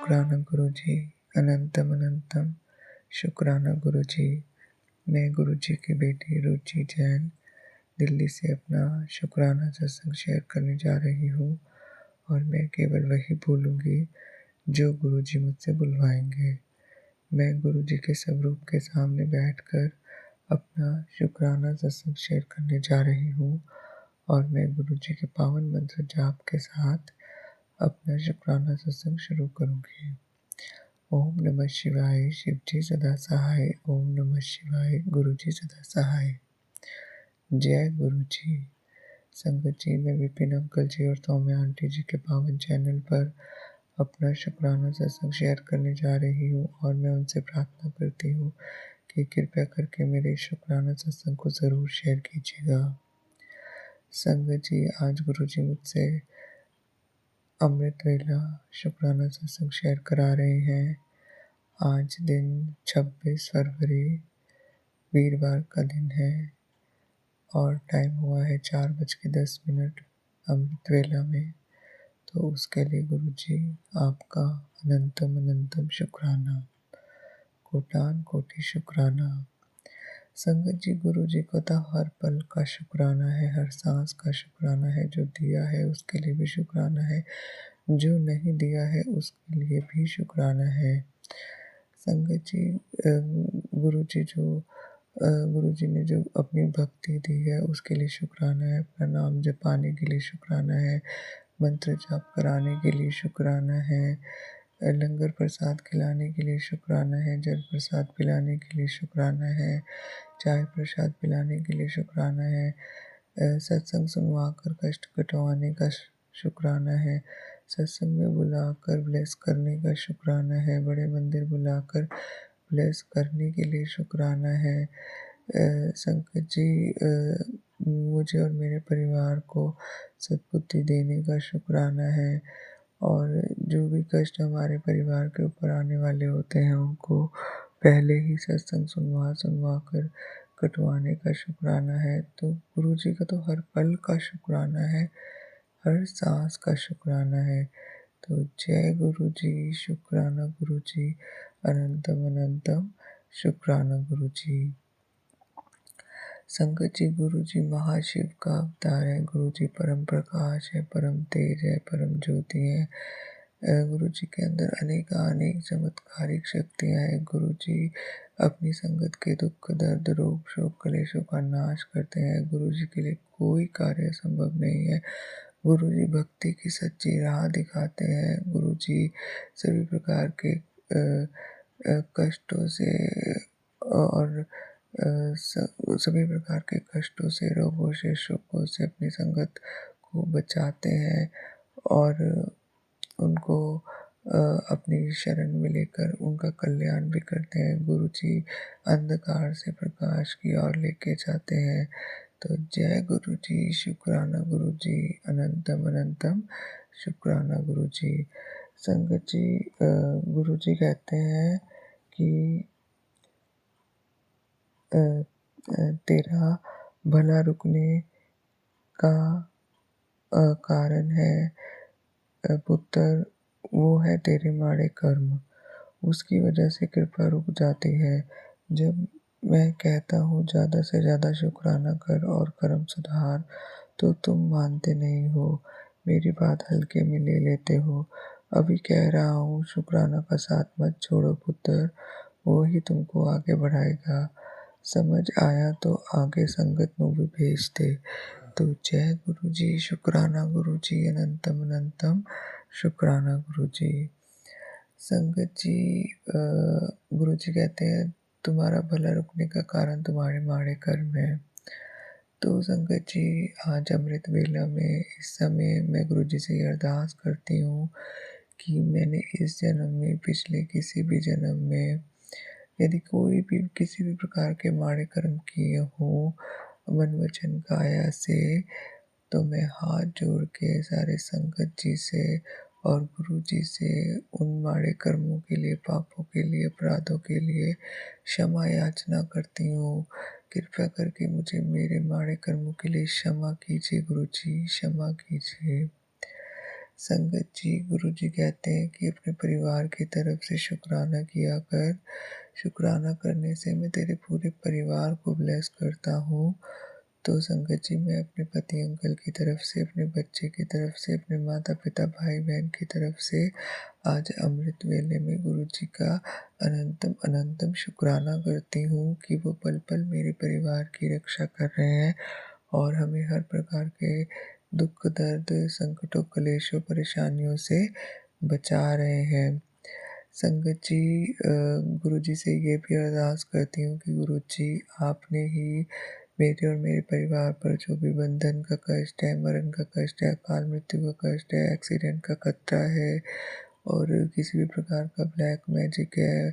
शुक्राना गुरुजी, अनंतम अनंतम शुक्राना गुरुजी। मैं गुरुजी की बेटी रुचि जैन दिल्ली से अपना शुक्राना सत्संग शेयर करने जा रही हूँ और मैं केवल वही बोलूँगी जो गुरुजी मुझसे बुलवाएंगे। मैं गुरुजी के स्वरूप के सामने बैठकर अपना शुक्राना सत्संग शेयर करने जा रही हूँ और मैं गुरुजी के पावन मंत्र जाप के साथ अपना शुक्राना सत्संग शुरू करूँगी। ओम नमः शिवाय, शिवजी सदा सहाय। ओम नमः शिवाय, गुरुजी सदा सहाय। जय गुरुजी। संगत जी, मैं विपिन अंकल जी और सौम्या आंटी जी के पावन चैनल पर अपना शुक्राना सत्संग शेयर करने जा रही हूँ और मैं उनसे प्रार्थना करती हूँ कि कृपया करके मेरे शुक्राना सत्संग को ज़रूर शेयर कीजिएगा। संगत जी, आज गुरुजी मुझसे अमृत वेला शुक्राना सत्संग शेयर करा रहे हैं। आज दिन 26 फरवरी वीरवार का दिन है और टाइम हुआ है 4:10 अमृत वेला में। तो उसके लिए गुरुजी आपका अनंतम अनंतम शुक्राना, कोटान कोटि शुक्राना। संगत जी, गुरुजी को तो हर पल का शुक्राना है, हर सांस का शुक्राना है। जो दिया है उसके लिए भी शुक्राना है, जो नहीं दिया है उसके लिए भी शुक्राना है। संगत जी, गुरुजी ने जो अपनी भक्ति दी है उसके लिए शुक्राना है, अपना नाम जपाने के लिए शुक्राना है, मंत्र जाप कराने के लिए शुक्राना है, लंगर प्रसाद खिलाने के लिए शुक्राना है, जल प्रसाद पिलाने के लिए शुक्राना है, चाय प्रसाद पिलाने के लिए शुक्राना है, सत्संग सुनवा कर कष्ट कटवाने का शुक्राना है, सत्संग में बुलाकर ब्लेस करने का शुक्राना है, बड़े मंदिर बुलाकर ब्लेस करने के लिए शुक्राना है। संकट जी, मुझे और मेरे परिवार को सद्बुद्धि देने का शुक्राना है और जो भी कष्ट हमारे परिवार के ऊपर आने वाले होते हैं उनको पहले ही सत्संग सुनवा कर कटवाने का शुक्राना है। तो गुरुजी का तो हर पल का शुक्राना है, हर सांस का शुक्राना है। तो जय गुरुजी, शुक्राना गुरुजी, अनंतम अनंतम शुक्राना गुरुजी। संगत जी, गुरुजी महाशिव का अवतार है। गुरुजी परम प्रकाश है, परम तेज है, परम ज्योति है। गुरुजी के अंदर अनेक चमत्कारिक शक्तियाँ हैं। गुरुजी अपनी संगत के दुख दर्द रोग शोक कलेशों का नाश करते हैं। गुरुजी के लिए कोई कार्य संभव नहीं है। गुरुजी भक्ति की सच्ची राह दिखाते हैं। गुरुजी सभी प्रकार के कष्टों से और सभी प्रकार के कष्टों से, रोगों से, शोकों से अपनी संगत को बचाते हैं और उनको अपनी शरण में लेकर उनका कल्याण भी करते हैं। गुरुजी अंधकार से प्रकाश की ओर लेके जाते हैं। तो जय गुरुजी, शुक्राना गुरुजी, अनंतम अनंतम शुक्राना गुरुजी। संगत जी, गुरुजी कहते हैं कि तेरा भला रुकने का कारण है पुत्र, वो है तेरे माड़े कर्म, उसकी वजह से कृपा रुक जाती है। जब मैं कहता हूँ ज़्यादा से ज़्यादा शुक्राना कर और कर्म सुधार, तो तुम मानते नहीं हो, मेरी बात हल्के में ले लेते हो। अभी कह रहा हूँ, शुक्राना का साथ मत छोड़ो पुत्र, वो ही तुमको आगे बढ़ाएगा। समझ आया तो आगे संगत नू भी भेज दे। तो जय गुरुजी, शुक्राना गुरुजी, अनंतम अनंतम शुक्राना गुरुजी। संगत जी, गुरुजी कहते हैं तुम्हारा भला रुकने का कारण तुम्हारे माड़े कर्म है। तो संगत जी, आज अमृत वेला में इस समय मैं गुरुजी से ये अरदास करती हूँ कि मैंने इस जन्म में, पिछले किसी भी जन्म में यदि कोई भी किसी भी प्रकार के माड़े कर्म किए हों मन वचन काया से, तो मैं हाथ जोड़ के सारे संगत जी से और गुरु जी से उन माड़े कर्मों के लिए, पापों के लिए, अपराधों के लिए क्षमा याचना करती हूँ। कृपया करके मुझे मेरे माड़े कर्मों के लिए क्षमा कीजिए गुरु जी, क्षमा कीजिए। संगत जी, गुरु जी कहते हैं कि अपने परिवार की तरफ से शुक्राना किया कर। शुक्राना करने से मैं तेरे पूरे परिवार को ब्लेस करता हूँ। तो संगत जी, मैं अपने पति अंकल की तरफ से, अपने बच्चे की तरफ से, अपने माता-पिता, भाई-बहन की तरफ से आज अमृत वेले में गुरु जी का अनंतम अनंतम शुक्राना करती हूँ कि वो पल-पल मेरे परिवार की रक्षा कर रहे हैं और हमें हर प्रकार के दुःख, दर्द, संकटों, क्लेशों, परेशानियों से बचा रहे हैं। संगत जी, गुरु जी से ये भी अरदास करती हूँ कि गुरु जी, आपने ही मेरे और मेरे परिवार पर जो भी बंधन का कष्ट है, मरण का कष्ट है, अकाल मृत्यु का कष्ट है, एक्सीडेंट का खतरा है और किसी भी प्रकार का ब्लैक मैजिक है,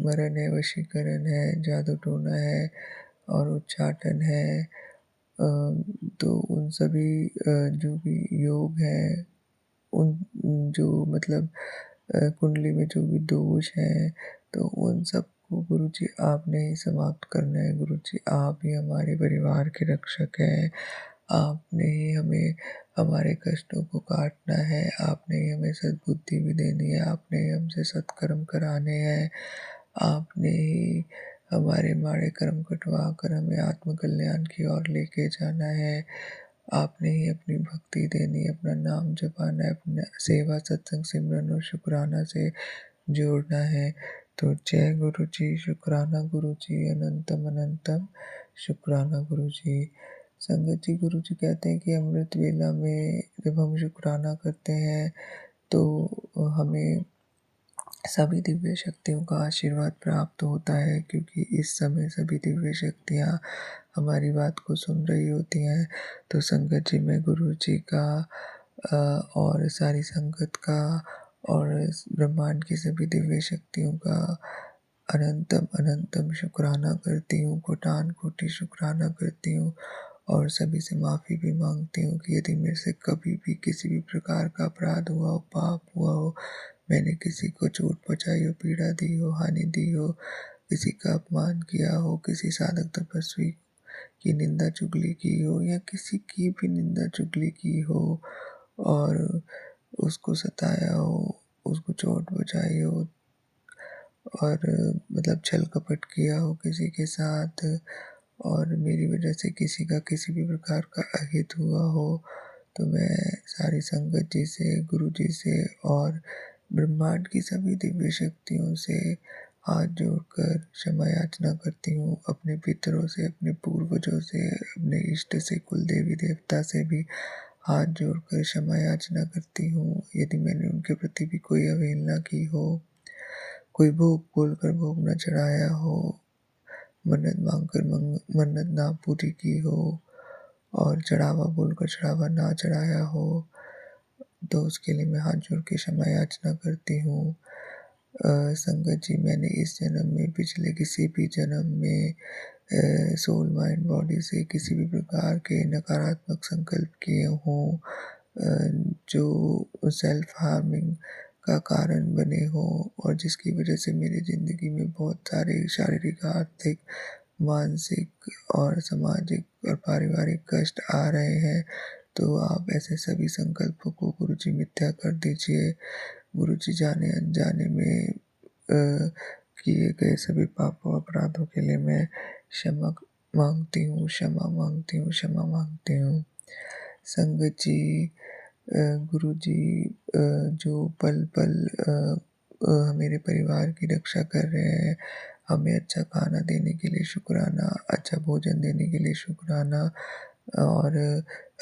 मरण है, वशीकरण है, जादू टोना है और उच्चाटन है, तो उन सभी जो भी योग हैं, उन जो मतलब कुंडली में जो भी दोष हैं, तो उन सबको गुरुजी आपने ही समाप्त करना है। गुरुजी, आप ही हमारे परिवार के रक्षक हैं। आपने ही हमें हमारे कष्टों को काटना है, आपने ही हमें सद्बुद्धि भी देनी है, आपने ही हमसे सत्कर्म कराने हैं, आपने ही हमारे माड़े कर्म कटवा कर हमें आत्मकल्याण की ओर लेके जाना है। आपने ही अपनी भक्ति देनी है, अपना नाम जपाना है, अपना सेवा, सत्संग, सिमरन और शुक्राना से जोड़ना है। तो जय गुरु जी, शुक्राना गुरु जी, अनंतम अनंतम शुक्राना गुरु जी। संगत जी, गुरु जी कहते हैं कि अमृत वेला में जब हम शुक्राना करते हैं तो हमें सभी दिव्य शक्तियों का आशीर्वाद प्राप्त होता है, क्योंकि इस समय सभी दिव्य शक्तियाँ हमारी बात को सुन रही होती हैं। तो संगत जी, मैं गुरु जी का और सारी संगत का और इस ब्रह्मांड की सभी दिव्य शक्तियों का अनंतम अनंतम शुक्राना करती हूँ, कोटि शुक्राना करती हूँ और सभी से माफ़ी भी मांगती हूँ कि यदि मेरे से कभी भी किसी भी प्रकार का अपराध हुआ हो, पाप हुआ हो, मैंने किसी को चोट पहुँचाई हो, पीड़ा दी हो, हानि दी हो, किसी का अपमान किया हो, किसी साधक तपस्वी की निंदा चुगली की हो या किसी की भी निंदा चुगली की हो और उसको सताया हो, उसको चोट पहुँचाई हो और मतलब छल कपट किया हो किसी के साथ और मेरी वजह से किसी का किसी भी प्रकार का अहित हुआ हो, तो मैं सारी संगत जी से, गुरु जी से और ब्रह्मांड की सभी दिव्य शक्तियों से हाथ जोड़कर क्षमा याचना करती हूँ। अपने पितरों से, अपने पूर्वजों से, अपने इष्ट से, कुल देवी देवता से भी हाथ जोड़कर क्षमा याचना करती हूँ। यदि मैंने उनके प्रति भी कोई अवहेलना की हो, कोई भोग बोलकर भोग न चढ़ाया हो, मन्नत मांगकर मन्नत ना पूरी की हो और चढ़ावा बोलकर चढ़ावा ना चढ़ाया हो, तो उसके लिए मैं हाथ जोड़ के क्षमा याचना करती हूँ। संगत जी, मैंने इस जन्म में, पिछले किसी भी जन्म में सोल, माइंड, बॉडी से किसी भी प्रकार के नकारात्मक संकल्प किए हों जो सेल्फ हार्मिंग का कारण बने हों और जिसकी वजह से मेरी ज़िंदगी में बहुत सारे शारीरिक, आर्थिक, मानसिक और सामाजिक और पारिवारिक कष्ट आ रहे हैं, तो आप ऐसे सभी संकल्पों को गुरुजी मिथ्या कर दीजिए। गुरुजी, जाने अनजाने में किए गए सभी पापों अपराधों के लिए मैं क्षमा मांगती हूँ, क्षमा मांगती हूँ, क्षमा मांगती हूँ। संगत जी, गुरु जी जो पल पल मेरे परिवार की रक्षा कर रहे हैं, हमें अच्छा खाना देने के लिए शुक्राना, अच्छा भोजन देने के लिए शुक्राना और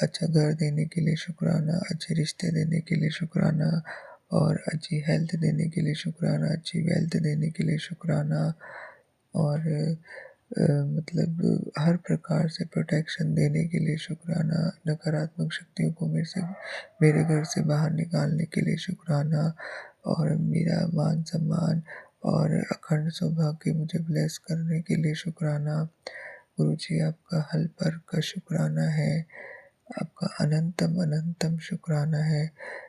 अच्छा घर देने के लिए शुक्राना, अच्छे रिश्ते देने के लिए शुक्राना और अच्छी हेल्थ देने के लिए शुक्राना, अच्छी वेल्थ देने के लिए शुक्राना और मतलब हर प्रकार से प्रोटेक्शन देने के लिए शुक्राना, नकारात्मक शक्तियों को मेरे घर से बाहर निकालने के लिए शुक्राना और मेरा मान सम्मान और अखंड सौभाग्य मुझे ब्लेस करने के लिए शुक्राना। गुरुजी, आपका हल पर का शुक्राना है, आपका अनंतम अनंतम शुक्राना है।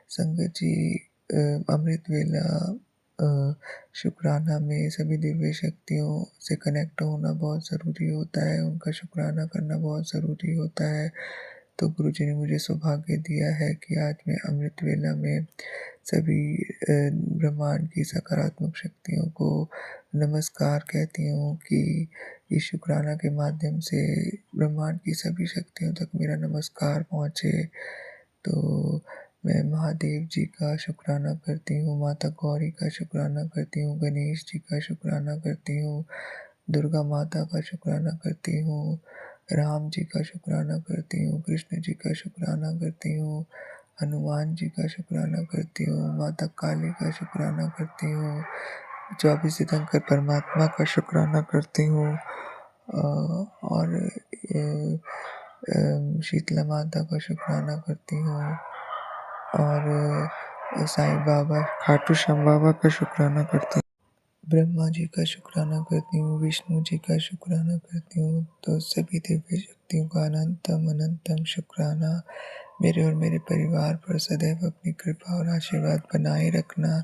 संगत जी, अमृत वेला शुक्राना में सभी दिव्य शक्तियों से कनेक्ट होना बहुत ज़रूरी होता है, उनका शुक्राना करना बहुत ज़रूरी होता है। तो गुरुजी ने मुझे सौभाग्य दिया है कि आज मैं अमृत वेला में सभी ब्रह्मांड की सकारात्मक शक्तियों को नमस्कार कहती हूँ कि इस शुक्राना के माध्यम से ब्रह्मांड की सभी शक्तियों तक मेरा नमस्कार पहुँचे। तो मैं महादेव जी का शुक्राना करती हूँ, माता गौरी का शुक्राना करती हूँ, गणेश जी का शुक्राना करती हूँ, दुर्गा माता का शुक्राना करती हूँ, राम जी का शुक्राना करती हूँ, कृष्ण जी का शुक्राना करती हूँ, हनुमान जी का शुक्राना करती हूँ, माता काली का शुक्राना करती हूँ, 24 तीर्थंकर परमात्मा का शुक्राना करती हूँ और शीतला माता का शुक्राना करती हूँ और साईं बाबा खाटू श्याम बाबा का शुक्राना करती हूँ, ब्रह्मा जी का शुक्राना करती हूँ, विष्णु जी का शुक्राना करती हूँ। तो सभी दिव्य शक्तियों का अनंतम अनंतम शुक्राना। मेरे और मेरे परिवार पर सदैव अपनी कृपा और आशीर्वाद बनाए रखना।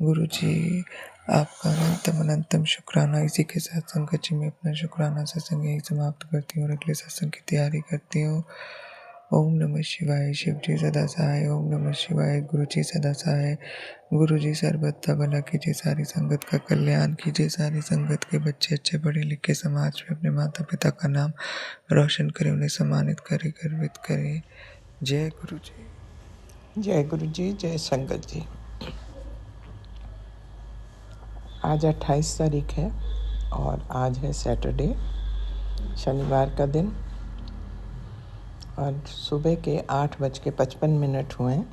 गुरु जी आपका अनंतम अनंतम शुक्राना। इसी के साथ संगत जी मैं अपना शुक्राना सत्संग यही समाप्त करती हूँ और अगले सत्संग की तैयारी करती हूँ। ओम नमः शिवाय। शिव जी सदा सहाय। ओम नमः शिवाय। गुरु जी सदा सहाय। गुरु जी सर्वदा भला कीजिए, सारी संगत का कल्याण कीजिए, सारी संगत के बच्चे अच्छे पढ़े लिखे समाज में अपने माता पिता का नाम रोशन करें, उन्हें सम्मानित करें, गर्वित करें। जय गुरु जी। जय गुरु जी, जय संगत जी। आज 28 तारीख है और आज है सैटरडे, शनिवार का दिन और सुबह के 8:55 हुए हैं।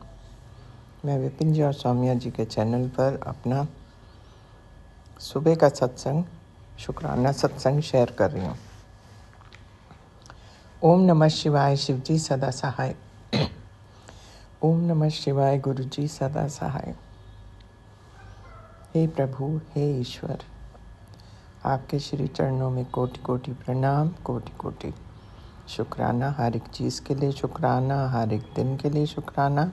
मैं विपिन जी और सौम्या जी के चैनल पर अपना सुबह का सत्संग, शुक्राना सत्संग शेयर कर रही हूँ। ओम नमः शिवाय। शिव जी सदा सहाय। ओम नमः शिवाय। गुरु जी सदा सहाय। हे प्रभु, हे ईश्वर, आपके श्री चरणों में कोटि कोटि प्रणाम, कोटि कोटि शुक्राना। हर एक चीज़ के लिए शुक्राना, हर एक दिन के लिए शुक्राना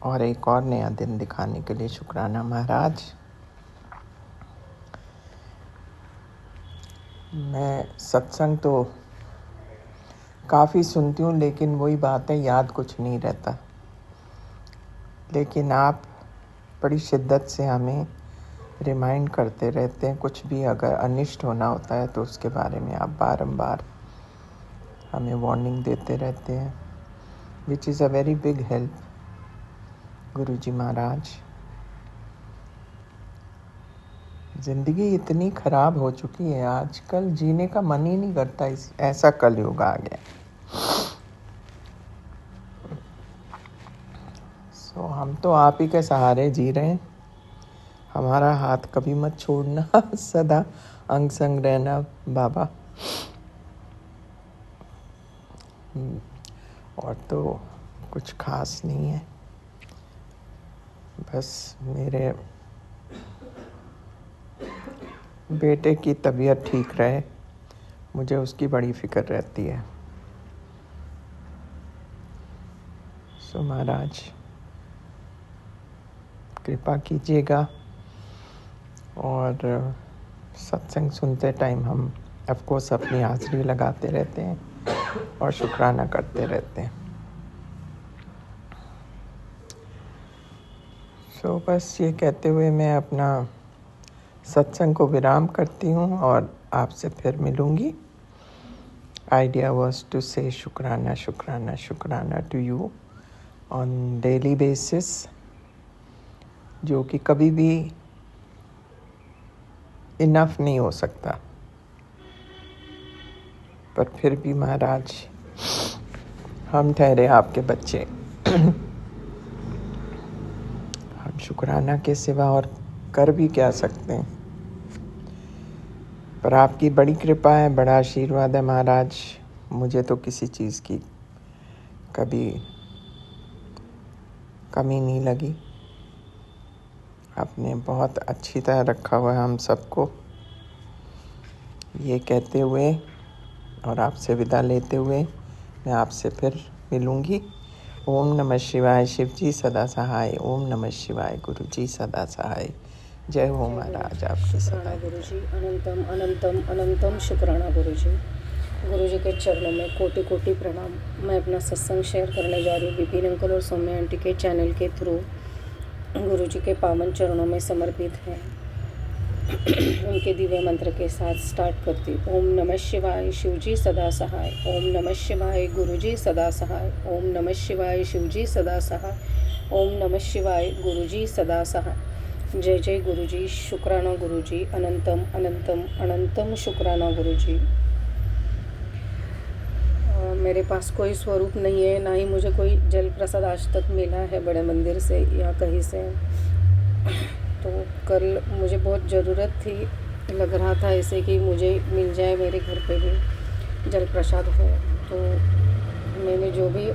और एक और नया दिन दिखाने के लिए शुक्राना। महाराज, मैं सत्संग तो काफ़ी सुनती हूँ, लेकिन वही बात है, याद कुछ नहीं रहता। लेकिन आप बड़ी शिद्दत से हमें रिमाइंड करते रहते हैं। कुछ भी अगर अनिष्ट होना होता है तो उसके बारे में आप बारंबार हमें वार्निंग देते रहते हैं, which is a very big help. गुरु जी महाराज, ज़िंदगी इतनी ख़राब हो चुकी है, आजकल जीने का मन ही नहीं करता। इस ऐसा कलयुग आ गया। सो हम तो आप ही के सहारे जी रहे हैं। हमारा हाथ कभी मत छोड़ना, सदा अंग संग रहना बाबा। और तो कुछ खास नहीं है, बस मेरे बेटे की तबीयत ठीक रहे, मुझे उसकी बड़ी फिक्र रहती है। सो महाराज कृपा कीजिएगा। और सत्संग सुनते टाइम हम ऑफकोर्स अपनी हाज़िरी लगाते रहते हैं और शुक्राना करते रहते हैं। सो बस ये कहते हुए मैं अपना सत्संग को विराम करती हूँ और आपसे फिर मिलूँगी। आइडिया वॉज टू से शुक्राना शुक्राना शुक्राना to you on daily basis, जो कि कभी भी इनफ नहीं हो सकता। पर फिर भी महाराज, हम ठहरे आपके बच्चे, हम शुक्राना के सिवा और कर भी क्या सकते हैं। पर आपकी बड़ी कृपा है, बड़ा आशीर्वाद है महाराज। मुझे तो किसी चीज़ की कभी कमी नहीं लगी। आपने बहुत अच्छी तरह रखा हुआ है हम सबको। ये कहते हुए और आपसे विदा लेते हुए मैं आपसे फिर मिलूँगी। ओम नमः शिवाय। शिव जी सदा सहाय। ओम नमः शिवाय। गुरु जी सदा सहाय। जय हो महाराज, आपकी सदा। शुक्राना गुरु जी, अनंतम अनंतम अनंतम शुक्राना गुरु जी। गुरु जी के चरणों में कोटि कोटि प्रणाम। मैं अपना सत्संग शेयर करने जा रही हूँ विपिन अंकल और सौम्या आंटी के चैनल के थ्रू। गुरु जी के पावन चरणों में समर्पित है। उनके दिव्य मंत्र के साथ स्टार्ट करती हूँ। ओम नमः शिवाय शिवजी सदा सहाय। ओम नमः शिवाय गुरुजी सदा सहाय। ओम नमः शिवाय शिवजी सदा सहाय। ओम नमः शिवाय गुरुजी सदा सहाय। जय जय गुरुजी, शुक्राना गुरुजी, अनंतम अनंतम अनंतम शुक्राना गुरुजी। मेरे पास कोई स्वरूप नहीं है, ना ही मुझे कोई जल प्रसाद आज तक मिला है बड़े मंदिर से या कहीं से। तो कल मुझे बहुत ज़रूरत थी, लग रहा था ऐसे कि मुझे मिल जाए, मेरे घर पे भी जल प्रसाद हो। तो मैंने जो भी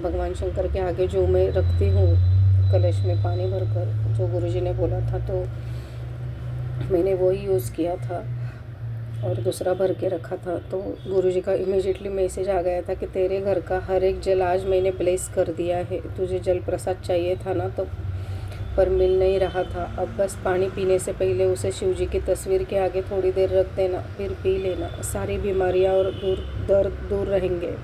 भगवान शंकर के आगे जो मैं रखती हूँ कलश में पानी भरकर, जो गुरुजी ने बोला था, तो मैंने वही यूज़ किया था और दूसरा भर के रखा था। तो गुरुजी का इमीडिएटली मैसेज आ गया था कि तेरे घर का हर एक जल आज मैंने ब्लेस कर दिया है। तुझे जल प्रसाद चाहिए था ना, तो पर मिल नहीं रहा था। अब बस पानी पीने से पहले उसे शिव जी की तस्वीर के आगे थोड़ी देर रख देना, फिर पी लेना। सारी बीमारियां और दर्द दूर रहेंगे।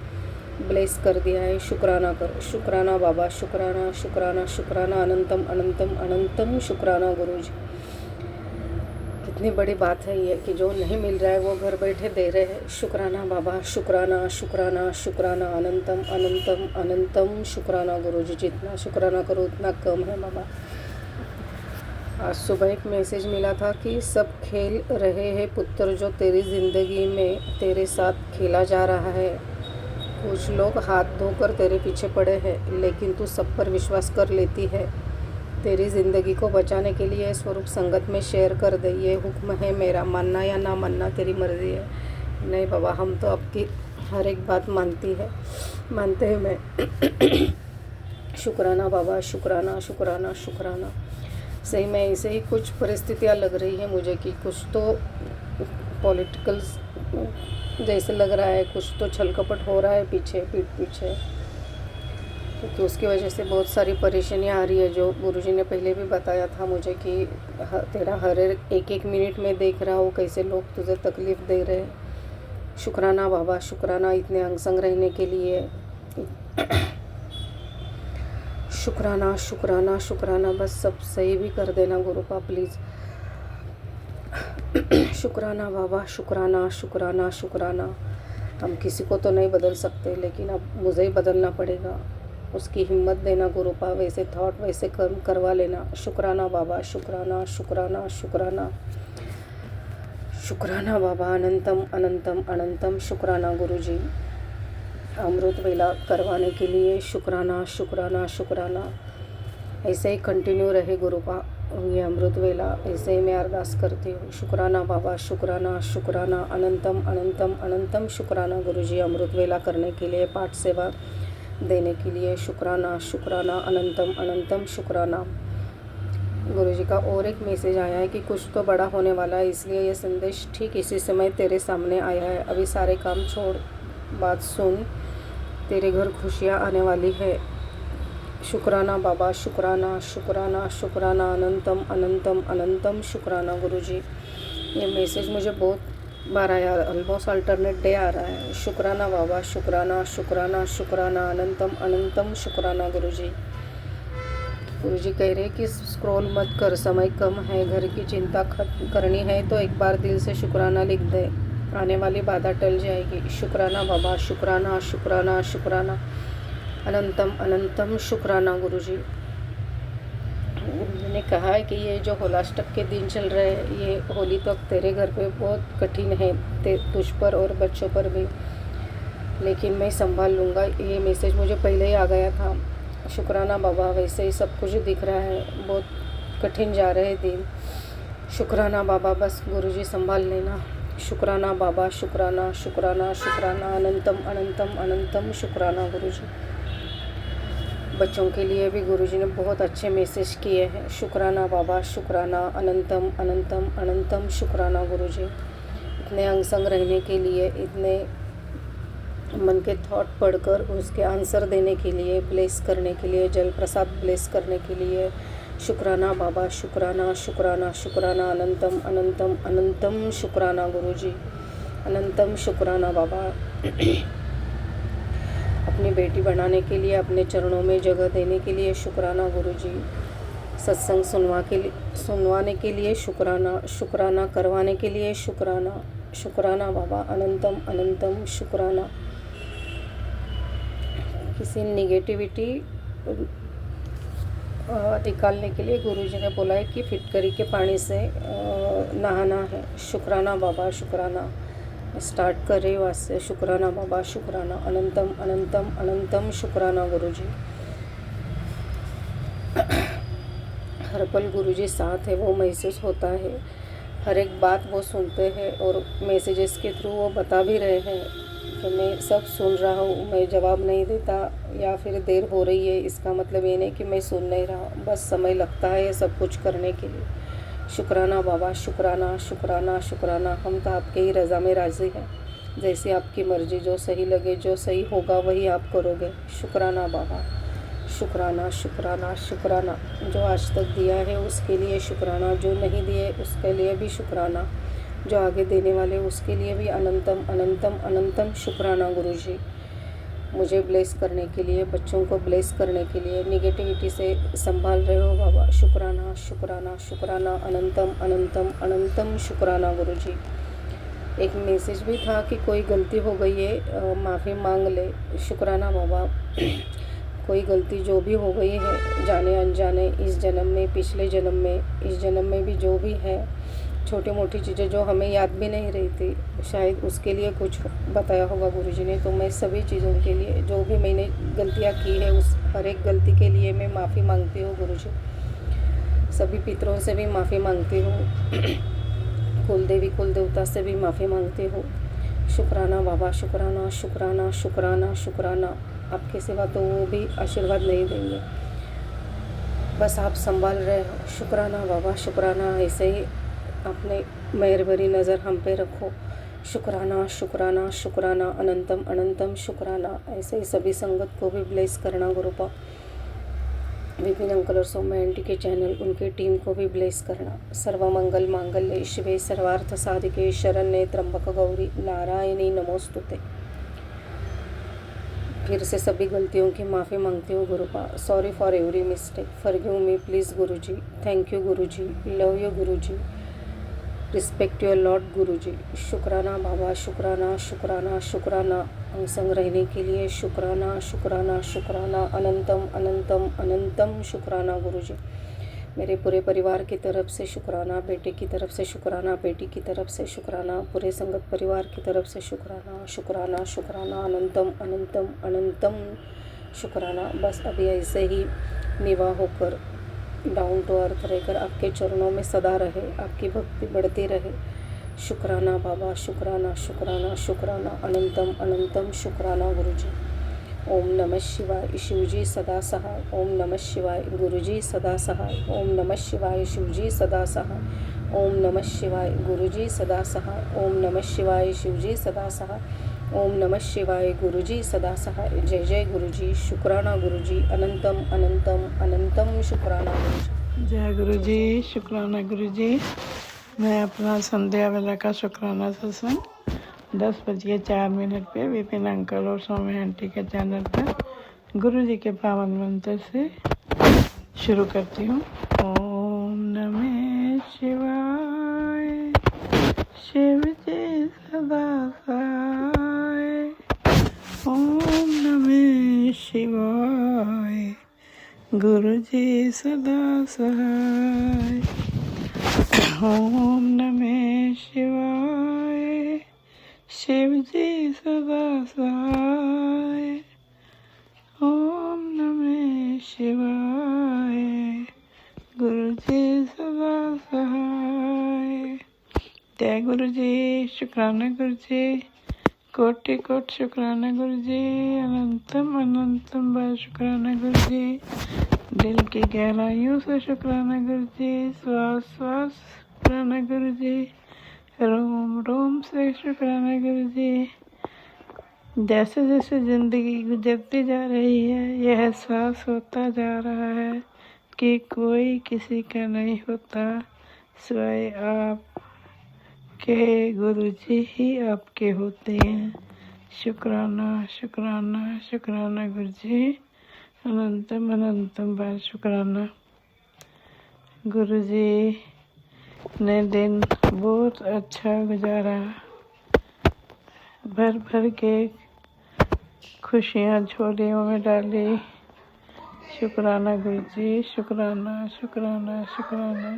ब्लेस कर दिया है, शुक्राना कर। शुक्राना बाबा, शुक्राना शुक्राना शुक्राना, अनंतम अनंतम अनंतम शुक्राना गुरुजी। कितनी बड़ी बात है ये कि जो नहीं मिल रहा है वो घर बैठे दे रहे हैं। शुक्राना बाबा, शुक्राना शुक्राना शुक्राना, अनंतम अनंतम अनंतम शुक्राना गुरुजी। जितना शुक्राना करो उतना कम है बाबा। आज सुबह एक मैसेज मिला था कि सब खेल रहे हैं पुत्र, जो तेरी ज़िंदगी में तेरे साथ खेला जा रहा है। कुछ लोग हाथ धोकर तेरे पीछे पड़े हैं, लेकिन तू सब पर विश्वास कर लेती है। तेरी ज़िंदगी को बचाने के लिए स्वरूप संगत में शेयर कर दे। ये हुक्म है मेरा, मानना या ना मानना तेरी मर्ज़ी है। नहीं बाबा, हम तो आपकी हर एक बात मानते हैं। मैं शुक्राना बाबा, शुक्राना शुक्राना शुक्राना। सही में ऐसे ही कुछ परिस्थितियाँ लग रही हैं मुझे कि कुछ तो पॉलिटिकल जैसे लग रहा है, कुछ तो छल कपट हो रहा है पीठ पीछे। तो उसकी वजह से बहुत सारी परेशानियाँ आ रही है, जो गुरुजी ने पहले भी बताया था मुझे कि तेरा हर एक मिनट में देख रहा हो कैसे लोग तुझे तकलीफ़ दे रहे हैं। शुक्राना बाबा, शुक्राना इतने अंगसंग रहने के लिए। शुक्राना शुक्राना शुक्राना, बस सब सही भी कर देना गुरुपा प्लीज़। शुक्राना बाबा, शुक्राना शुक्राना शुक्राना। हम किसी को तो नहीं बदल सकते, लेकिन अब मुझे ही बदलना पड़ेगा। उसकी हिम्मत देना गुरुपा, वैसे थॉट वैसे कर्म करवा लेना। शुक्राना बाबा, शुक्राना शुक्राना शुक्राना शुक्राना बाबा, अनंतम अनंतम अनंतम शुक्राना गुरुजी। अमृत वेला करवाने के लिए शुक्राना शुक्राना शुक्राना। ऐसे ही कंटिन्यू रहे गुरुपा ये अमृत वेला, ऐसे ही मैं अरदास करती हूँ। शुक्राना बाबा, शुक्राना शुक्राना, अनंतम अनंतम अनंतम शुक्राना गुरुजी। अमृत वेला करने के लिए, पाठ सेवा देने के लिए शुक्राना शुक्राना, अनंतम अनंतम शुक्राना। गुरुजी का और एक मैसेज आया है कि कुछ तो बड़ा होने वाला है, इसलिए ये संदेश ठीक इसी समय तेरे सामने आया है। अभी सारे काम छोड़, बात सुन, तेरे घर खुशियाँ आने वाली है। शुक्राना बाबा, शुक्राना शुक्राना शुक्राना, अनंतम अनंतम अनंतम शुक्राना गुरुजी। ये मैसेज मुझे बहुत बार आया, ऑलमोस्ट अल्टरनेट डे आ रहा है। शुक्राना बाबा, शुक्राना शुक्राना शुक्राना, अनंतम अनंतम शुक्राना गुरुजी। गुरुजी कह रहे कि स्क्रॉल मत कर, समय कम है, घर की चिंता खत्म करनी है तो एक बार दिल से शुक्राना लिख दे, आने वाली बाधा टल जाएगी। शुक्राना बाबा, शुक्राना शुक्राना शुक्राना, अनंतम अनंतम शुक्राना गुरुजी। मैंने कहा है कि ये जो होलाष्टक के दिन चल रहे हैं, ये होली तक तेरे घर पे बहुत कठिन है, तुझ पर और बच्चों पर भी, लेकिन मैं संभाल लूँगा। ये मैसेज मुझे पहले ही आ गया था। शुक्राना बाबा, वैसे ही सब कुछ दिख रहा है, बहुत कठिन जा रहे दिन। शुक्राना बाबा, बस गुरुजी संभाल लेना। शुक्राना बाबा, शुक्राना शुक्राना शुक्राना, अनंतम अनंतम अनंतम शुक्राना गुरुजी। बच्चों के लिए भी गुरुजी ने बहुत अच्छे मैसेज किए हैं। शुक्राना बाबा, शुक्राना, अनंतम अनंतम अनंतम शुक्राना गुरुजी। इतने अंगसंग रहने के लिए, इतने मन के थॉट पढ़कर उसके आंसर देने के लिए, ब्लेस करने के लिए, जल प्रसाद ब्लेस करने के लिए शुक्राना बाबा, शुक्राना शुक्राना शुक्राना, अनंतम अनंतम अनंतम शुक्राना गुरुजी। अनंतम शुक्राना बाबा। अपनी बेटी बनाने के लिए, अपने चरणों में जगह देने के लिए शुक्राना गुरुजी। सत्संग सुनवाने के लिए शुक्राना, शुक्राना करवाने के लिए शुक्राना, शुक्राना बाबा। अनंतम अनंतम शुक्राना। किसी निगेटिविटी निकालने के लिए गुरुजी ने बोला है कि फिटकरी के पानी से नहाना है। शुक्राना बाबा, शुक्राना। स्टार्ट कर रही वहाँ से। शुक्राना बाबा, शुक्राना। अनंतम अनंतम अनंतम शुक्राना गुरुजी। हर पल गुरुजी साथ है, वो महसूस होता है। हर एक बात वो सुनते हैं और मैसेजेस के थ्रू वो बता भी रहे हैं कि मैं सब सुन रहा हूँ, मैं जवाब नहीं देता या फिर देर हो रही है, इसका मतलब ये नहीं कि मैं सुन नहीं रहा, बस समय लगता है ये सब कुछ करने के लिए। शुक्राना बाबा, शुक्राना शुक्राना शुक्राना। हम तो आपके ही रज़ा में राज़ी हैं। जैसी आपकी मर्ज़ी, जो सही लगे, जो सही होगा वही आप करोगे। शुक्राना बाबा, शुक्राना शुक्राना शुक्राना। जो आज तक दिया है उसके लिए शुक्राना, जो नहीं दिए उसके लिए भी शुक्राना, जो आगे देने वाले उसके लिए भी अनंतम अनंतम अनंतम शुक्राना गुरुजी। मुझे ब्लेस करने के लिए, बच्चों को ब्लेस करने के लिए, निगेटिविटी से संभाल रहे हो बाबा। शुक्राना शुक्राना शुक्राना। अनंतम अनंतम अनंतम शुक्राना गुरुजी। एक मैसेज भी था कि कोई गलती हो गई है, माफ़ी मांग ले। शुक्राना बाबा। कोई गलती जो भी हो गई है, जाने अनजाने, इस जन्म में, पिछले जन्म में, इस जन्म में भी जो भी है, छोटी मोटी चीज़ें जो हमें याद भी नहीं रही थी, शायद उसके लिए कुछ बताया होगा गुरुजी ने। तो मैं सभी चीज़ों के लिए, जो भी मैंने गलतियाँ की है, उस हर एक गलती के लिए मैं माफ़ी मांगती हूँ गुरुजी। सभी पितरों से भी माफ़ी मांगती हूँ, कुल देवी कुल देवता से भी माफ़ी मांगती हूँ। शुक्राना बाबा, शुक्राना शुक्राना शुक्राना शुक्राना। आपके सिवा तो वो भी आशीर्वाद नहीं देंगे, बस आप संभाल रहे हो। शुक्राना बाबा, शुक्राना। ऐसे ही अपने मेहर भरी नज़र हम पे रखो। शुक्राना शुक्राना शुक्राना। अनंतम अनंतम शुक्राना। ऐसे ही सभी संगत को भी ब्लेस करना गुरुपा। विपिन अंकल और सौम्य आंटी के चैनल, उनके टीम को भी ब्लेस करना। सर्वमंगल मांगल्ये शिवे सर्वार्थ साधिके शरण्ये त्र्यंबक गौरी नारायणी नमोस्तुते। फिर से सभी गलतियों की माफ़ी मांगती हूँ गुरुपा। Sorry for every mistake, forgive me please Guruji. Thank you Guruji, love you Guruji, respect your lord Guruji. शुक्राना बाबा, शुक्राना शुक्राना शुक्राना। अंग संग रहने के लिए शुक्राना शुक्राना शुक्राना। अनंतम अनंतम अनंतम शुक्राना गुरुजी। मेरे पूरे परिवार की तरफ से शुक्राना, बेटे की तरफ से शुक्राना, बेटी की तरफ से शुक्राना, पूरे संगत परिवार की तरफ से शुक्राना शुक्राना शुक्राना। अनंतम अनंतम अनंतम शुक्राना। बस अभी ऐसे ही निवाह होकर, डाउन टू अर्थ रहकर आपके चरणों में सदा रहे, आपकी भक्ति बढ़ती रहे। शुक्राना बाबा, शुक्राना शुक्राना शुक्राना। अनंतम अनंतम शुक्राना गुरुजी। ओम नमः शिवाय, शिवजी सदा सहाय। ओम नमः शिवाय, गुरुजी सदा सहाय। ओम नमः शिवाय, शिवजी सदा सहाय। ओम नमः शिवाय, गुरुजी सदा सहाय। ओम नमः शिवाय, शिवजी सदा सहाय। ओम नमः शिवाय, गुरुजी सदा सहाय। जय जय गुरुजी, शुक्राना गुरुजी। अनंतम अनंतम अनंतम शुक्राना गुरुजी। जय गुरुजी, शुक्राना गुरुजी। मैं अपना संध्या वेला का शुक्राना सत्संग 10:04 पे विपिन अंकल और सौम्य आंटी के चैनल पर गुरुजी के पावन मंत्र से शुरू करती हूँ। ओम नमः शिवाय, शिव जी सदा सहाय। ओम नमः शिवाय, गुरुजी सदा सहाय। ओम नमः शिवाय, शिवजी सदा सहाय। ओम नमः शिवाय, गुरुजी सदा सहाय। जय गुरुजी, शुक्राना गुरुजी, कोटि कोटि शुक्राना गुरुजी। अनंतम अनंतम बार शुक्राना गुरुजी। दिल की गहराइयों से शुक्राना गुरुजी। श्वास श्वास शुक्राना गुरुजी। रोम रोम से शुक्राना गुरुजी। जैसे जैसे ज़िंदगी गुजरती जा रही है, यह एहसास होता जा रहा है कि कोई किसी का नहीं होता, सिवाय आप के गुरु जी ही आपके होते हैं। शुक्राना शुक्राना शुक्राना गुरु जी, अनंतम अनंतम बार शुक्राना। गुरु जी ने दिन बहुत अच्छा गुजारा, भर भर के खुशियाँ झोलियों में डाली। शुक्राना गुरु जी, शुक्राना शुक्राना शुक्राना।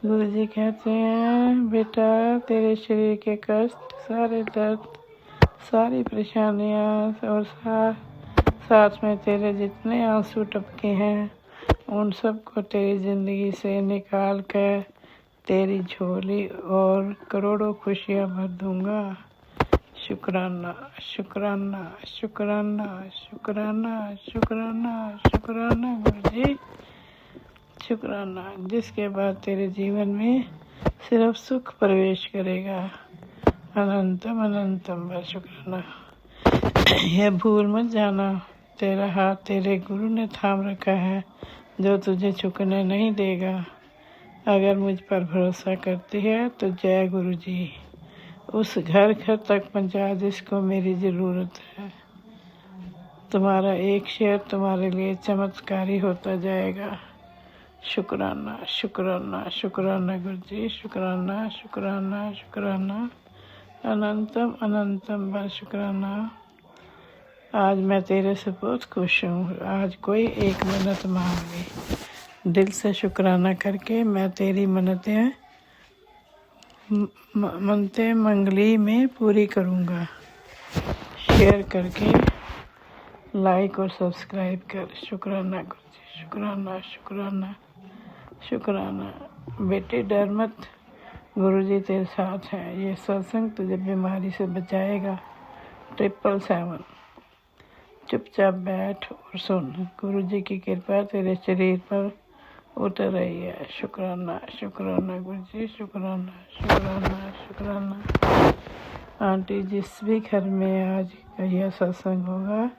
गुरु जी कहते हैं, बेटा तेरे शरीर के कष्ट, सारे दर्द, सारी परेशानियाँ और साथ में तेरे जितने आंसू टपके हैं उन सब को तेरी ज़िंदगी से निकाल कर तेरी झोली और करोड़ों खुशियाँ भर दूँगा। शुक्राना शुक्राना शुक्राना शुक्राना शुक्राना शुक्राना गुरु जी, शुक्राना। जिसके बाद तेरे जीवन में सिर्फ सुख प्रवेश करेगा। अनंतम अनंतम बार शुक्राना। यह भूल मत जाना, तेरा हाथ तेरे गुरु ने थाम रखा है, जो तुझे झुकने नहीं देगा। अगर मुझ पर भरोसा करती है तो जय गुरु जी, उस घर घर तक पहुँचा जिसको मेरी ज़रूरत है। तुम्हारा एक शेयर तुम्हारे लिए चमत्कारी होता जाएगा। शुक्राना शुक्राना शुक्राना गुरु जी, शुक्राना शुक्राना शुक्राना, अनंतम अनंतम बार शुक्राना। आज मैं तेरे से बहुत खुश हूँ। आज कोई एक मन्नत मांग ली, दिल से शुक्राना करके मैं तेरी मन्नतें मंगली में पूरी करूँगा। शेयर करके लाइक और सब्सक्राइब कर। शुक्राना गुरु जी, शुक्राना शुक्राना शुक्राना। बेटे डर मत, गुरु जी तेरे साथ हैं। ये सत्संग तुझे बीमारी से बचाएगा। 777। चुपचाप बैठ और सुन, गुरु जी की कृपा तेरे शरीर पर उतर रही है। शुक्राना शुक्राना गुरु जी, शुक्राना शुक्राना शुक्राना। आंटी, जिस भी घर में आज यह सत्संग होगा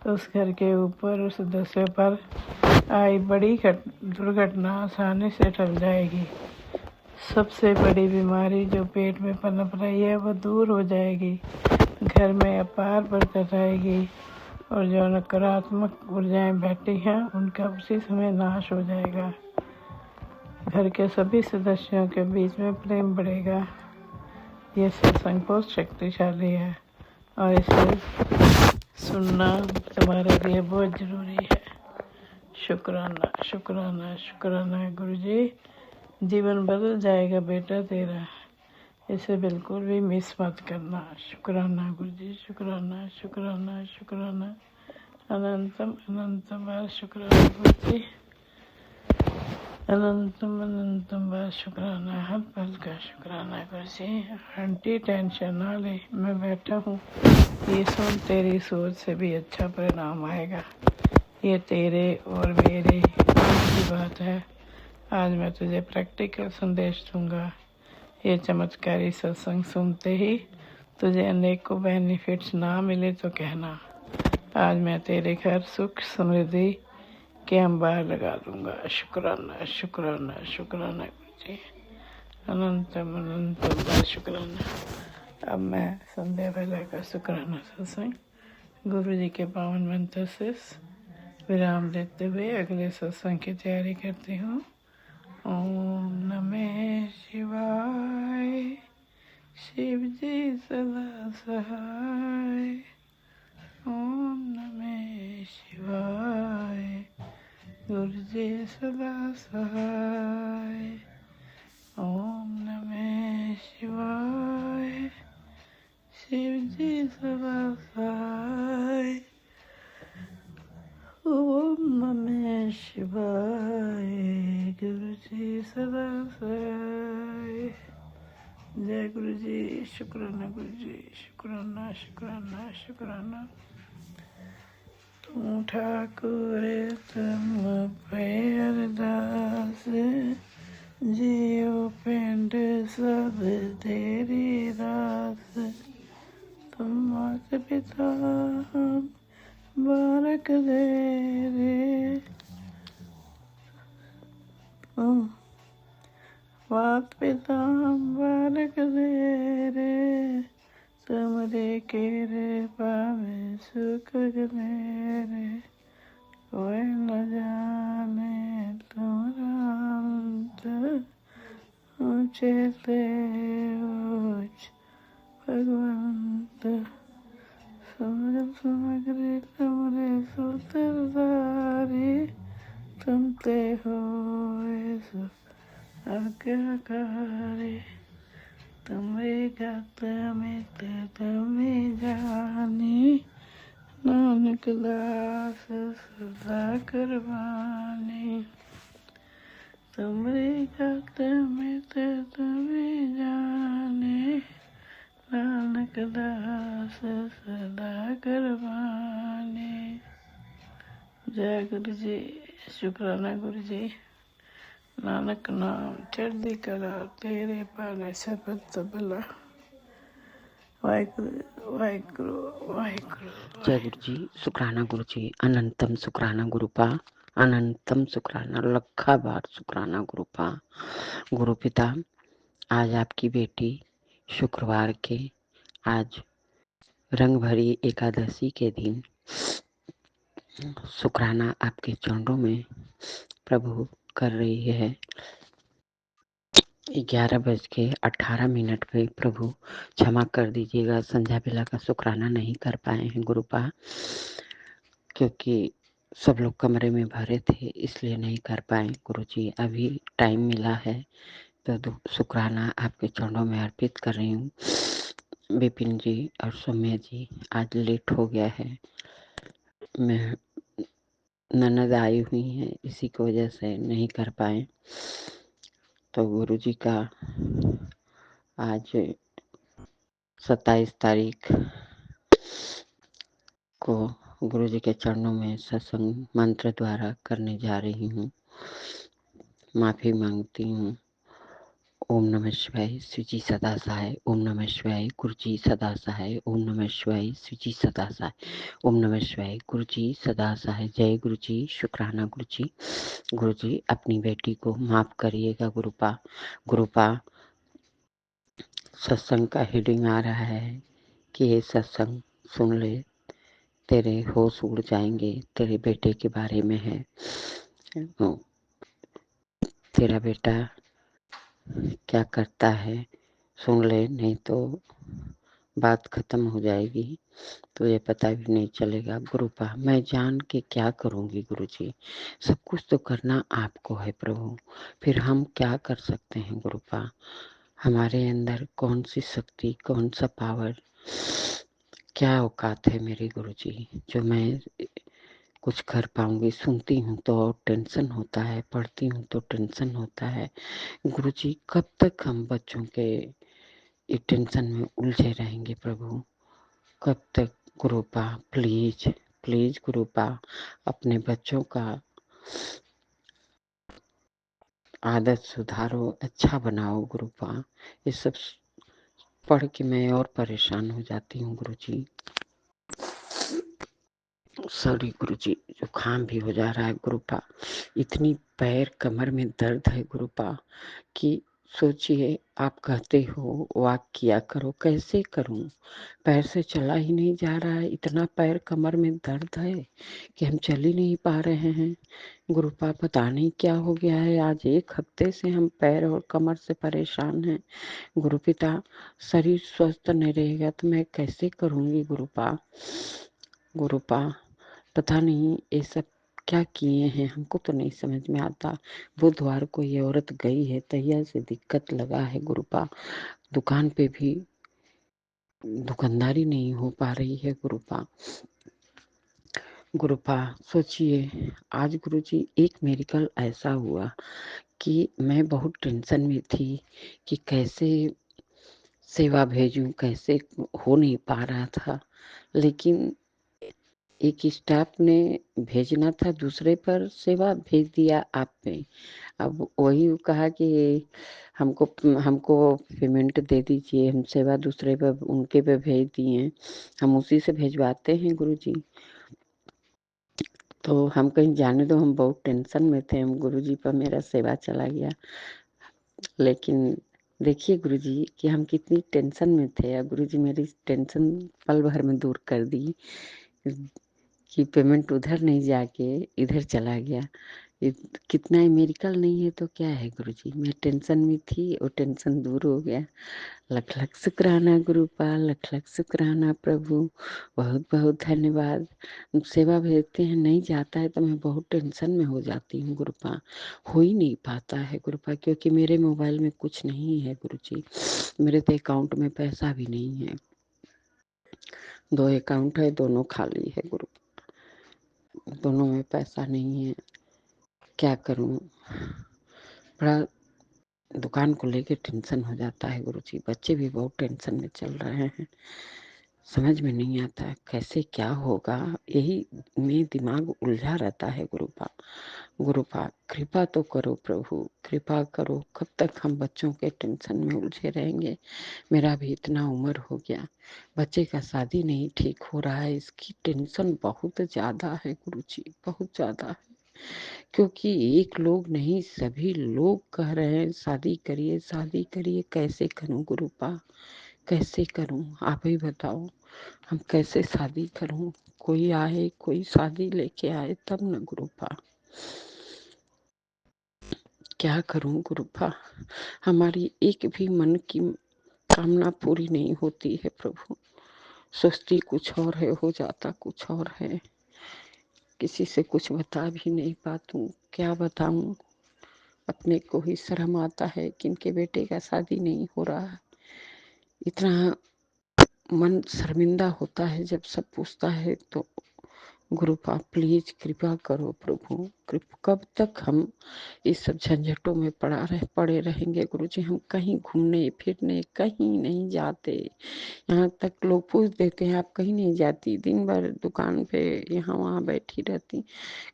उस घर के ऊपर उस सदस्य पर आई बड़ी दुर्घटना आसानी से टल जाएगी। सबसे बड़ी बीमारी जो पेट में पनप रही है वो दूर हो जाएगी। घर में अपार बरकत आएगी और जो नकारात्मक ऊर्जाएं बैठी हैं उनका उसी समय नाश हो जाएगा। घर के सभी सदस्यों के बीच में प्रेम बढ़ेगा। ये सत्संग बहुत शक्तिशाली है और इसे सुनना तुम्हारे लिए बहुत ज़रूरी है। शुक्राना शुक्राना शुक्राना गुरु जी, जीवन बदल जाएगा बेटा तेरा, इसे बिल्कुल भी मिस मत करना। शुक्राना गुरु जी, शुक्राना शुक्राना शुक्राना, अनंतम अनंतम बार शुक्राना गुरु जी, अनंतम अनंतम बार शुक्राना। हर पल का शुक्राना गुरु जी। आंटी टेंशन ना ले, मैं बैठा हूँ। ये सुन, तेरी सोच से भी अच्छा परिणाम आएगा। ये तेरे और मेरे की बात है। आज मैं तुझे प्रैक्टिकल संदेश दूंगा। ये चमत्कारी सत्संग सुनते ही तुझे अनेकों बेनिफिट्स ना मिले तो कहना। आज मैं तेरे घर सुख समृद्धि के अंबार लगा दूंगा। शुक्राना शुक्राना शुक्राना गुरु जी, अनंतम अनंतम बार शुक्राना। अब मैं संध्या वेला का शुक्राना सत्संग गुरु जी के पावन मंत्र से विराम देते हुए अगले सत्संग की तैयारी करती हूँ। ओम नमः शिवाय, शिव जी सदा सहाय। ओम नमः शिवाय, गुरु जी सदा सहाय। ओम नमः शिवाय, शिव जी सदा सहाय। ओम नमः शिवाय, गुरु जी सदा सहाय। जय गुरु जी, शुक्राना गुरु जी, शुक्राना शुक्राना शुक्राना। तू ठाकुर तुम पे अरदास, जियो पिंड सब तेरी रास। तुम माता पिता हम बारक दे रे, मात पिता बालक तेरे, तुमरे केरे पावे सुख मेरे, कोई न जाने तुम्हारा अंत, ऊंचे से ऊंच भगवंत, समग्र तुमरे सूत्रधारी, तुम ते हो सब आज्ञाकारी, तुम्हें गत मित तुम्हें जानी, नानक दास सदा करवानी, तुम्हें गत मित तुम्हें जानी, नानक दास सदा करवानी। जय गुरु जी। शुक्राना गुरु जी। नानक नाम चढ़दी कला, तेरे पाने सबद तबला। वाहिगुरु वाहिगुरु वाहिगुरु। जय गुरु जी। शुक्राना गुरु जी। अनंतम शुक्राना गुरुपा, अनंतम शुक्राना, लखा बार शुक्राना गुरुपा। गुरु पिता, आज आपकी बेटी शुक्रवार के आज रंग भरी एकादशी के दिन शुक्राना आपके चरणों में प्रभु कर रही है। 11:18 पे प्रभु क्षमा कर दीजिएगा, संध्या बेला का शुक्राना नहीं कर पाए हैं गुरुपा, क्योंकि सब लोग कमरे में भरे थे इसलिए नहीं कर पाए। गुरुजी अभी टाइम मिला है तो शुक्राना आपके चरणों में अर्पित कर रही हूँ। विपिन जी और सौम्या जी, आज लेट हो गया है, मैं ननद आई हुई हैं, इसी की वजह से नहीं कर पाए। तो गुरुजी का आज 27 तारीख को गुरुजी के चरणों में सत्संग मंत्र द्वारा करने जा रही हूँ। माफी मांगती हूँ। ओम नमः शिवाय, शिवजी सदा सहाय। ओम नमः शिवाय, गुरुजी सदा सहाय। ओम नमः शिवाय, शिवजी सदा सहाय। ओम नमः शिवाय, गुरुजी सदा सहाय। जय गुरुजी। शुक्राना गुरुजी। गुरुजी अपनी बेटी को माफ करिएगा गुरुपा। गुरुपा सत्संग का हेडिंग आ रहा है कि ये सत्संग सुन ले, तेरे होश उड़ जाएंगे, तेरे बेटे के बारे में है। तेरा बेटा क्या करता है सुन ले, नहीं तो बात खत्म हो जाएगी, तो ये पता भी नहीं चलेगा। गुरुपा मैं जान के क्या करूँगी गुरुजी, सब कुछ तो करना आपको है प्रभु, फिर हम क्या कर सकते हैं गुरुपा। हमारे अंदर कौन सी शक्ति, कौन सा पावर, क्या औकात है मेरे गुरुजी जो मैं कुछ कर पाऊंगी। सुनती हूँ तो टेंशन होता है, पढ़ती हूँ तो टेंशन होता है। गुरुजी कब तक हम बच्चों के टेंशन में उलझे रहेंगे प्रभु, कब तक। गुरुपा प्लीज प्लीज गुरुपा अपने बच्चों का आदत सुधारो, अच्छा बनाओ गुरुपा। ये सब पढ़ के मैं और परेशान हो जाती हूँ गुरुजी। सॉरी गुरुजी, जुकाम भी हो जा रहा है गुरुपा। इतनी पैर कमर में दर्द है गुरुपा कि सोचिए, आप कहते हो वॉक किया करो, कैसे करूं, पैर से चला ही नहीं जा रहा है। इतना पैर कमर में दर्द है कि हम चल ही नहीं पा रहे हैं गुरुपा। पता नहीं क्या हो गया है, आज 1 हफ्ते से हम पैर और कमर से परेशान हैं गुरुपिता। शरीर स्वस्थ नहीं रहेगा तो मैं कैसे करूंगी गुरुपा। गुरुपा पता नहीं ये सब क्या किए हैं, हमको तो नहीं समझ में आता। बुधवार को ये औरत गई है, तैया से दिक्कत लगा है गुरुपा। दुकान पे भी दुकानदारी नहीं हो पा रही है गुरुपा। गुरुपा सोचिए, आज गुरुजी एक मेरिकल ऐसा हुआ कि मैं बहुत टेंशन में थी कि कैसे सेवा भेजूं, कैसे हो नहीं पा रहा था। लेकिन एक स्टाफ ने भेजना था दूसरे पर, सेवा भेज दिया आप पे। अब वही कहा कि हमको हमको पेमेंट दे दीजिए, हम सेवा दूसरे पर उनके पे भेज दिए, हम उसी से भेजवाते हैं गुरुजी। तो हम कहीं जाने दो, हम बहुत टेंशन में थे, हम गुरुजी पर मेरा सेवा चला गया। लेकिन देखिए गुरुजी कि हम कितनी टेंशन में थे, और गुरुजी मेरी टेंशन पल भर में दूर कर दी कि पेमेंट उधर नहीं जाके इधर चला गया। ये कितना ही मेरिकल नहीं है तो क्या है गुरुजी, मैं टेंशन में थी और टेंशन दूर हो गया। लख लख शुक्राना गुरुपाल, लख लख शुक्राना प्रभु, बहुत बहुत धन्यवाद। सेवा भेजते हैं नहीं जाता है तो मैं बहुत टेंशन में हो जाती हूँ गुरुपा, हो ही नहीं पाता है गुरुपा, क्योंकि मेरे मोबाइल में कुछ नहीं है गुरुजी, मेरे तो अकाउंट में पैसा भी नहीं है। 2 अकाउंट है, दोनों खाली है गुरु, दोनों में पैसा नहीं है, क्या करूं। बड़ा दुकान को लेके टेंशन हो जाता है गुरुजी, बच्चे भी बहुत टेंशन में चल रहे हैं, समझ में नहीं आता कैसे क्या होगा, यही में दिमाग उलझा रहता है गुरुपा। गुरुपा कृपा तो करो प्रभु, कृपा करो, कब तक हम बच्चों के टेंशन में उलझे रहेंगे। मेरा भी इतना उम्र हो गया, बच्चे का शादी नहीं ठीक हो रहा है, इसकी टेंशन बहुत ज्यादा है गुरुजी, बहुत ज्यादा है। क्योंकि एक लोग नहीं सभी लोग कह रहे हैं शादी करिए शादी करिए, कैसे करूं गुरुपा, कैसे करूं आप ही बताओ, हम कैसे शादी करूं। कोई आए, कोई शादी लेके आए तब न गुरुपा, क्या करूं गुरुपा। हमारी एक भी मन की कामना पूरी नहीं होती है प्रभु, सोचती कुछ और है, हो जाता कुछ और है। किसी से कुछ बता भी नहीं पाती, क्या बताऊं। अपने को ही शर्म आता है कि इनके बेटे का शादी नहीं हो रहा है। इतना मन शर्मिंदा होता है जब सब पूछता है तो। गुरुपा प्लीज कृपा करो प्रभु, कब तक हम इस सब झंझटों में पड़े रहेंगे गुरुजी। हम कहीं घूमने फिरने कहीं नहीं जाते, यहाँ तक लोग पूछ देते हैं आप कहीं नहीं जाती, दिन भर दुकान पे यहाँ वहाँ बैठी रहती।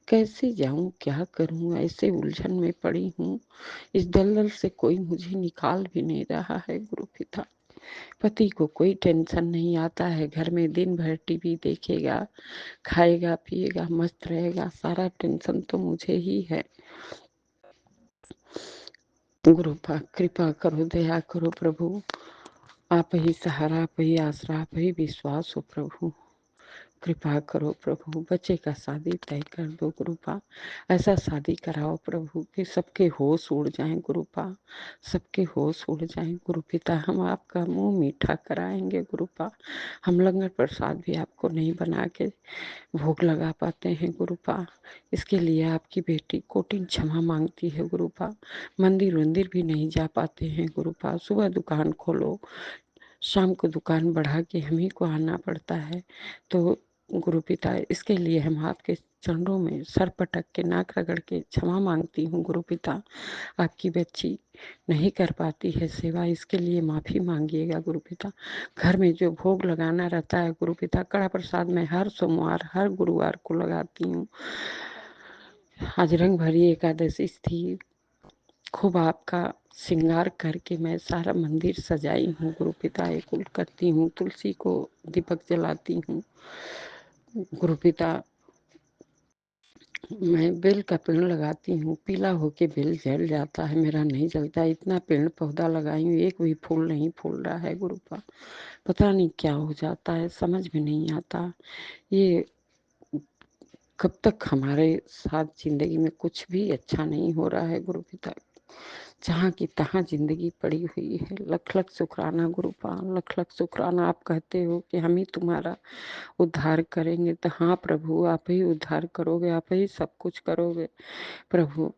कैसे जाऊं, क्या करूं, ऐसे उलझन में पड़ी हूँ। इस दलदल से कोई मुझे निकाल भी नहीं रहा है गुरु पिता। पति को कोई टेंशन नहीं आता है, घर में दिन भर टीवी देखेगा, खाएगा पिएगा मस्त रहेगा, सारा टेंशन तो मुझे ही है। गुरुपा कृपा करो, दया करो प्रभु, आप ही सहारा, आप ही आसरा, आप ही विश्वास हो प्रभु। कृपा करो प्रभु, बच्चे का शादी तय कर दो गुरुपा, ऐसा शादी कराओ प्रभु कि सबके होश उड़ जाएं गुरुपा, सबके होश उड़ जाएं गुरु पिता। हम आपका मुंह मीठा कराएंगे गुरुपा, हम लंगर प्रसाद भी आपको नहीं बना के भोग लगा पाते हैं गुरुपा। इसके लिए आपकी बेटी कोटिन क्षमा मांगती है गुरुपा। मंदिर वंदिर भी नहीं जा पाते हैं गुरुपा, सुबह दुकान खोलो शाम को दुकान बढ़ा के हम ही को आना पड़ता है। तो गुरु पिता इसके लिए हम आपके चरणों में सर पटक के नाक रगड़ के क्षमा मांगती हूँ गुरु पिता। आपकी बच्ची नहीं कर पाती है सेवा, इसके लिए माफी मांगिएगा गुरु पिता। घर में जो भोग लगाना रहता है गुरु पिता, कड़ा प्रसाद में हर सोमवार हर गुरुवार को लगाती हूँ। आज रंग भरी एकादशी थी, खूब आपका श्रृंगार करके मैं सारा मंदिर सजाई हूँ गुरु पिता, एक उल करती हूँ, तुलसी को दीपक जलाती हूँ गुरु पिता। मैं बेल का पेड़ लगाती हूँ, पीला होके बेल जल जाता है, मेरा नहीं जलता। इतना पेड़ पौधा लगाई हूँ, एक भी फूल नहीं फूल रहा है गुरुपा, पता नहीं क्या हो जाता है, समझ में नहीं आता। ये कब तक हमारे साथ जिंदगी में कुछ भी अच्छा नहीं हो रहा है गुरु पिता, जहाँ की तहाँ जिंदगी पड़ी हुई है। लख लख शुक्राना गुरुपा, लख लख शुक्राना। आप कहते हो कि हम ही तुम्हारा उद्धार करेंगे, तो हाँ प्रभु आप ही उद्धार करोगे, आप ही सब कुछ करोगे प्रभु।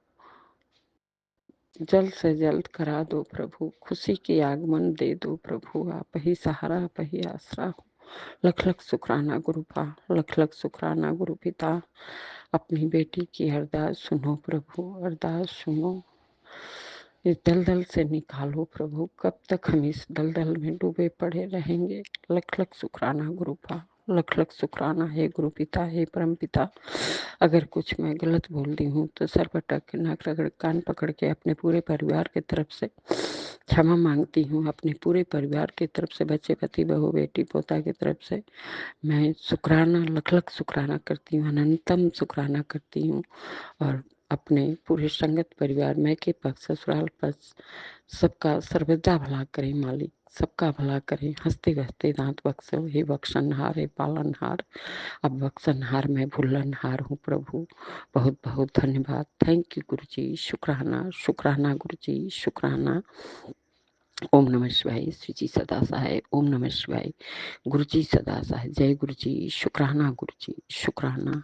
जल्द से जल्द करा दो प्रभु, खुशी की आगमन दे दो प्रभु, आप ही सहारा आप ही आसरा हो। लख लख शुक्राना गुरुपा, लख लख शुक्राना गुरु पिता। अपनी बेटी की अरदास सुनो प्रभु, अरदास सुनो, इस दलदल से निकालो प्रभु। कब तक हम इस दलदल में डूबे पड़े रहेंगे। लख लख शुक्राना गुरुपा, लख लख शुक्राना है गुरु पिता, हे परम पिता। अगर कुछ मैं गलत बोल दी हूँ तो सर पटक के नाक रगड़ कान पकड़ के अपने पूरे परिवार की तरफ से क्षमा मांगती हूँ, अपने पूरे परिवार की तरफ से, बच्चे पति बहू बेटी पोता की तरफ से मैं शुक्राना लख लख शुक्राना करती हूँ, अनंतम शुक्राना करती हूँ। और अपने पूरे संगत परिवार में के पक्ष ससुराल पक्ष सबका सर्वदा भला करें मालिक, सबका भला करें। हंसते हंसते दांत बख्शो, हे बख्शनहार, हे पालनहार। अब बख्शनहार मैं भूलनहार हूँ प्रभु। बहुत बहुत धन्यवाद। थैंक यू गुरु जी। शुक्राना शुक्राना गुरु जी, शुक्राना। ओम नमः शिवाय। श्री जी सदा सहाय। ओम नमः शिवाय। गुरु जी सदा सहाय। जय गुरु जी। शुक्राना गुरु जी, शुक्राना।